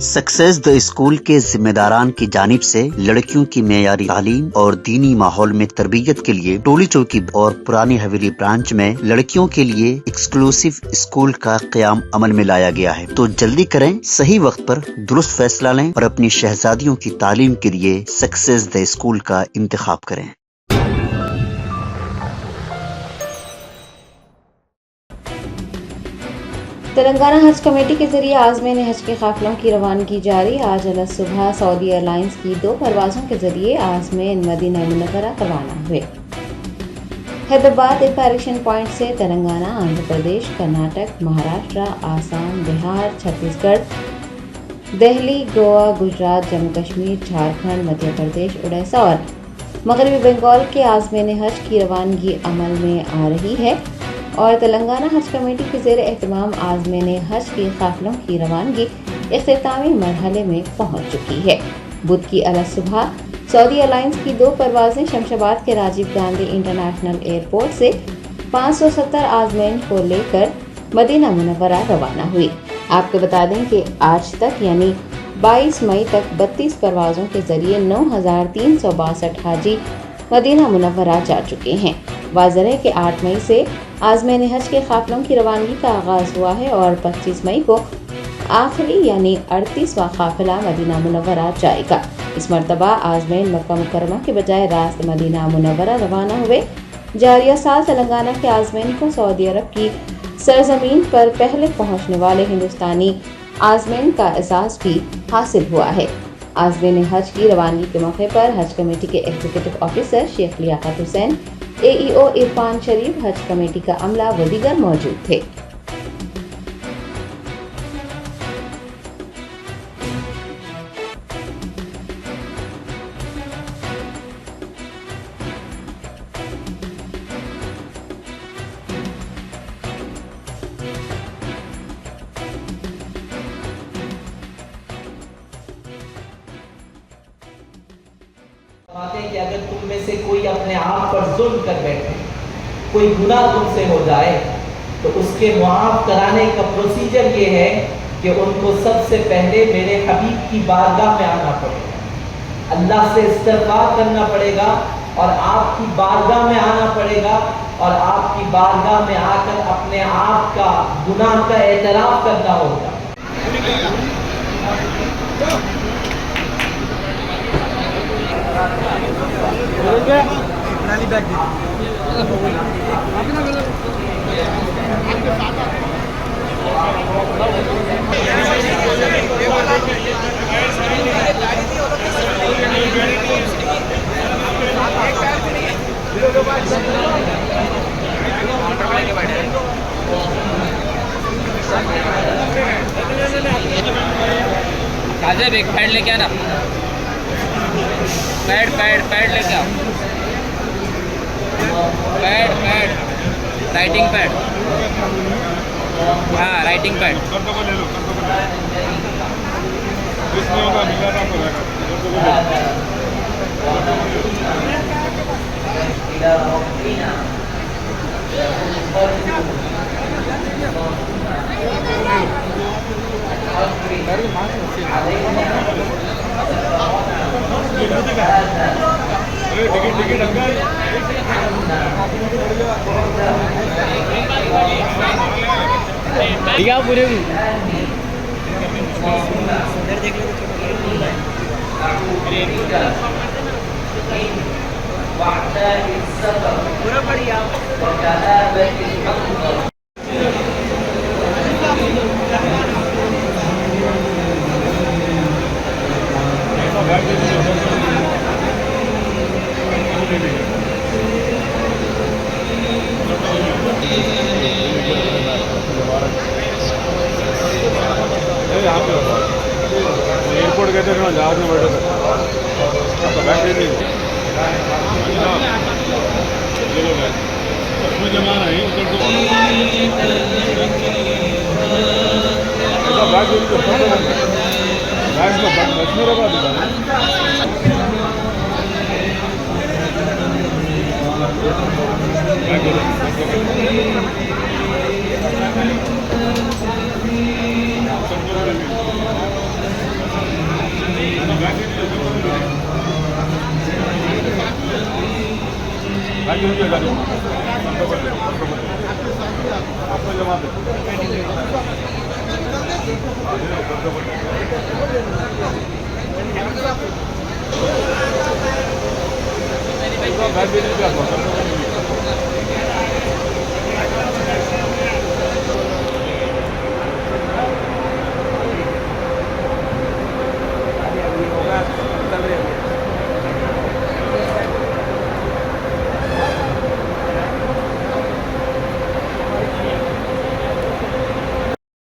Success the school के जिम्मेदारान की जानिब से लड़कियों की मेयारी तालीम और दीनी माहौल में तरबियत के लिए टोली चौकी और पुरानी हवेली ब्रांच में लड़कियों के लिए एक्सक्लूसिव स्कूल का क़याम अमल में लाया गया है। तो जल्दी करें, सही वक्त पर दुरुस्त फैसला लें और अपनी शहजादियों की तालीम के लिए सक्सेस द स्कूल का इंतखाब करें। तेलंगाना हज कमेटी के जरिए आज़मीन हज के काफिलों की रवानगी जारी। आज सुबह सऊदी एयरलाइंस की 2 परवाज़ों के जरिए आज़मीन मदीना मुनव्वरा रवाना हुए। हैदराबाद एयरपोर्ट पॉइंट से तेलंगाना, आंध्र प्रदेश, कर्नाटक, महाराष्ट्र, आसाम, बिहार, छत्तीसगढ़, दिल्ली, गोवा, गुजरात, जम्मू कश्मीर, झारखंड, मध्य प्रदेश, उड़ीसा और मगरबी बंगाल के आज़मीन हज की रवानगी अमल में आ रही है और तेलंगाना हज कमेटी के ज़ेर एहतमाम आज़मीन हज के काफिलों की रवानगी इख्तितामी मरहले में पहुंच चुकी है। बुध की सुबह सऊदी एयरलाइंस की 2 परवाज़ें शमशाबाद के राजीव गांधी इंटरनेशनल एयरपोर्ट से 570 आज़मीन को लेकर मदीना मुनव्वरा रवाना हुई। आपको बता दें कि आज तक यानी 22 मई तक 32 परवाज़ों के जरिए 9,362 हाजी मदीना मुनव्वरा जा चुके हैं। वाज़ेह है कि 8 मई से आज़मीन हज के काफिलों की रवानगी का आगाज़ हुआ है और 25 मई को आखिरी यानी 38वां काफिला मदीना मुनव्वरा जाएगा। इस मरतबा आज़मीन मक्का मुकर्रमा के बजाय रास्त मदीना मुनव्वरा रवाना हुए। जारिया साल तेलंगाना के आज़मीन को सऊदी अरब की सरजमीन पर पहले पहुंचने वाले हिंदुस्तानी आज़मीन का एजाज़ भी हासिल हुआ है। आज़मीन हज की रवानगी के मौके पर हज कमेटी के executive officer Sheikh Liaquat Hussain, AEO Irfan Sharif, Haj committee का अमला व दीगर मौजूद थे। कि अगर तुम में से कोई अपने आप पर जुल्म कर बैठे, कोई गुनाह तुमसे हो जाए, तो उसके मुआफ कराने का प्रोसीजर ये है कि उनको सबसे पहले मेरे हबीब की बारगाह में आना पड़ेगा, अल्लाह से इस्तिग़फ़ार करना पड़ेगा और आपकी बारगाह में आना पड़ेगा और आपकी बारगाह में आकर अपने आप का गुनाह का एतराफ़ करना होगा। काजल एक पैड लेके आना, पैड लेके आओ, पैड राइटिंग पैड, हाँ राइटिंग पैड। क्या पूरे पूरा बढ़िया। एयरपोर्ट गए थे जहाज में बैठे थे, बैग दे दीजिए, उसमें जमा नहीं उधर तो बैग दे दीजिए, बैग बस में रखा दीजिए।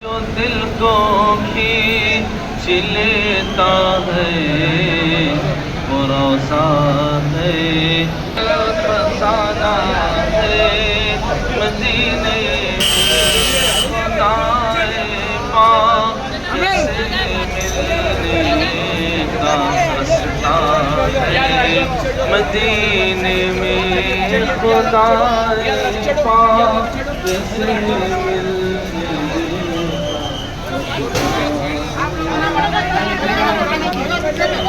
जो दिल को खींच लेता है वो रोसा है फसाना है मदीने खुदाए पाक से मिलने का रास्ता है मदीने में खुदाए पाक से मिलने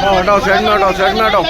हटाओ साइड में हटाओ साइड में हटाओ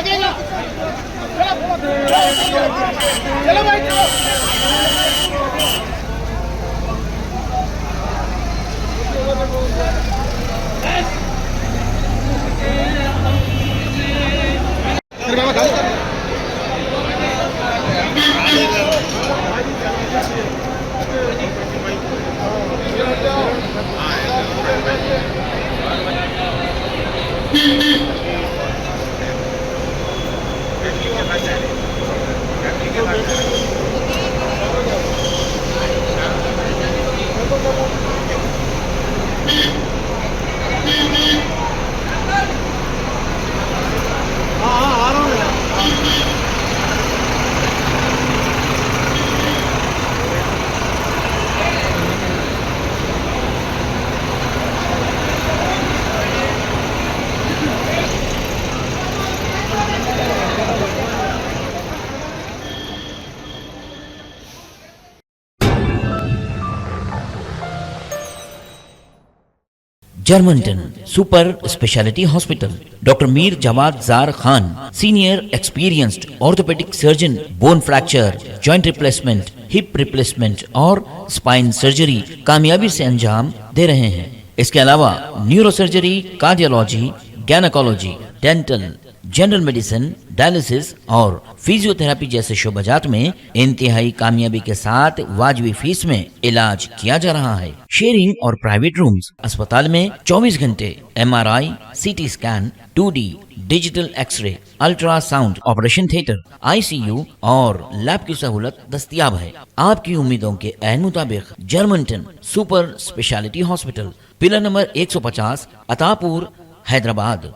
Germanton super speciality hospital doctor Mir Jawad Zar Khan senior experienced orthopaedic surgeon bone fracture joint replacement hip replacement और स्पाइन सर्जरी कामयाबी से अंजाम दे रहे हैं। इसके अलावा neuro surgery cardiology gynaecology dental general medicine dialysis और फिजियोथेरेपी जैसे शोबाजात में इंतहाई कामयाबी के साथ वाजबी फीस में इलाज किया जा रहा है। शेयरिंग और प्राइवेट रूम्स अस्पताल में 24 घंटे MRI, CT scan, 2D digital x-ray, ultrasound, operation theatre, ICU और लैब की सहूलत दस्तयाब है। आपकी उम्मीदों के ऐन मुताबिक Germanton super speciality hospital, pillar number 150, Attapur, Hyderabad.